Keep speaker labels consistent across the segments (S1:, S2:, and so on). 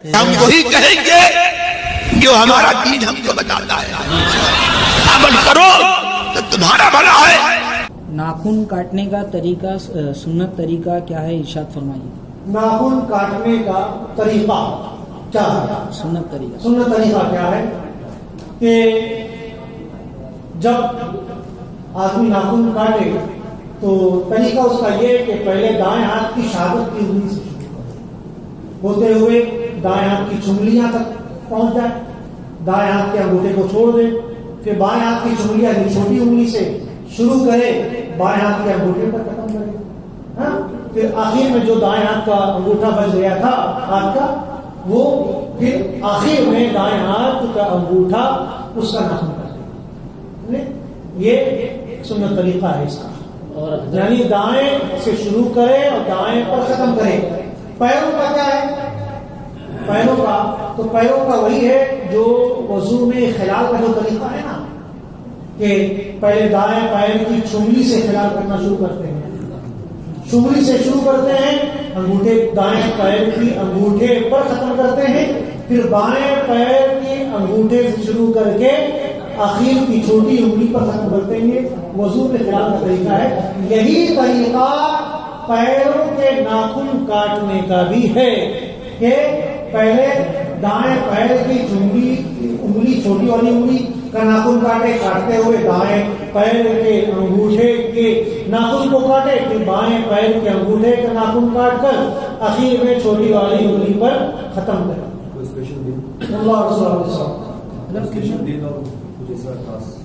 S1: ہم وہی کہیں گے جو ہمارا دین ہم کو بتاتا ہے، عمل کرو تو تمہارا بھلا ہے۔
S2: ناخن کاٹنے کا طریقہ سنت طریقہ کیا ہے، ارشاد فرمائیے۔
S3: ناخن کاٹنے کا طریقہ کیا ہے؟
S2: سنت طریقہ
S3: کیا ہے کہ جب آدمی ناخن کاٹے تو طریقہ اس کا یہ کہ پہلے دائیں ہاتھ کی شہادت کی انگلی سے ہوتے ہوئے دائیں ہاتھ کی چنگلیاں تک پہنچ جائے، دائیں ہاتھ کے انگوٹھے کو چھوڑ دے، پھر بائیں ہاتھ کی چنگلیاں چھوٹی انگلی سے شروع کرے، بائیں ہاتھ کے انگوٹھے پر ختم کرے، پھر آخر میں جو دائیں ہاتھ کا انگوٹھا بچ گیا تھا ہاتھ کا، وہ پھر آخر میں دائیں ہاتھ کا انگوٹھا اس کا ناخن کر دے۔ یہ سنت طریقہ ہے اس کا، یعنی دائیں سے شروع کرے اور دائیں پر ختم کرے۔ پیروں کا کیا ہے؟ پیروں کا وہی ہے جو وضو میں خلال کا جو طریقہ ہے نا، کہ پہلے دائیں پیر کی چنگلی سے خلال کرنا شروع کرتے ہیں، چنگلی سے شروع کرتے ہیں، انگوٹھے دائیں پیر کی انگوٹھے پر ختم کرتے ہیں، پھر بائیں پیر کی انگوٹھے سے شروع کر کے آخر کی چھوٹی انگلی پر ختم کرتے ہیں۔ وضو میں خلال کا طریقہ ہے۔ یہی طریقہ پیروں کے ناخن کاٹنے کا بھی ہے کہ پہلے دائیں پیر کی انگلی چھوٹی والی انگلی کا ناخن کاٹتے ہوئے دائیں پیر کے انگوٹھے کے ناخن کو کاٹے، پھر بائیں پیر کے انگوٹھے کا ناخن کاٹ کر آخر میں چھوٹی والی انگلی پر ختم کرے۔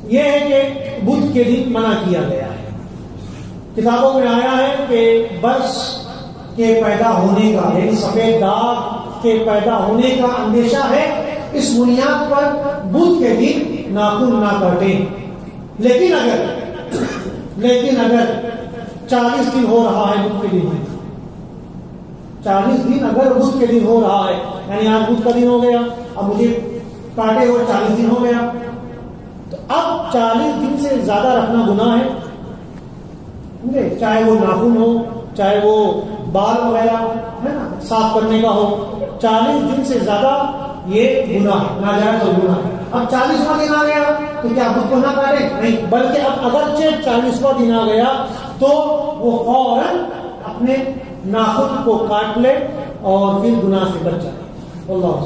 S3: یہ ہے کہ بدھ کے دن منع کیا گیا ہے۔ کتابوں میں آیا ہے کہ برس کے پیدا ہونے کا، یعنی سفید داغ کے پیدا ہونے کا اندیشہ ہے، اس بنیاد پر بدھ کے دن ناخن نہ کاٹیں۔ لیکن اگر 40 دن ہو رہا ہے بدھ کے دن، 40 دن اگر بدھ کے دن ہو رہا ہے، یعنی آج بدھ کا دن ہو گیا، اب مجھے کاٹے ہوئے 40 دن ہو گیا، تو اب 40 دن سے زیادہ رکھنا گناہ ہے، چاہے وہ ناخن ہو، چاہے وہ بال وغیرہ ہے نا صاف کرنے کا ہو، 40 دن سے زیادہ یہ گناہ ہے، ناجائز اور گناہ ہے۔ اب 40واں دن آ گیا تو کیا خود کو نہ کاٹے؟ نہیں، بلکہ اب اگرچہ 40واں دن آ گیا تو وہ فوراً اپنے ناخن کو کاٹ لے اور پھر گناہ سے بچ جائے۔ اللہ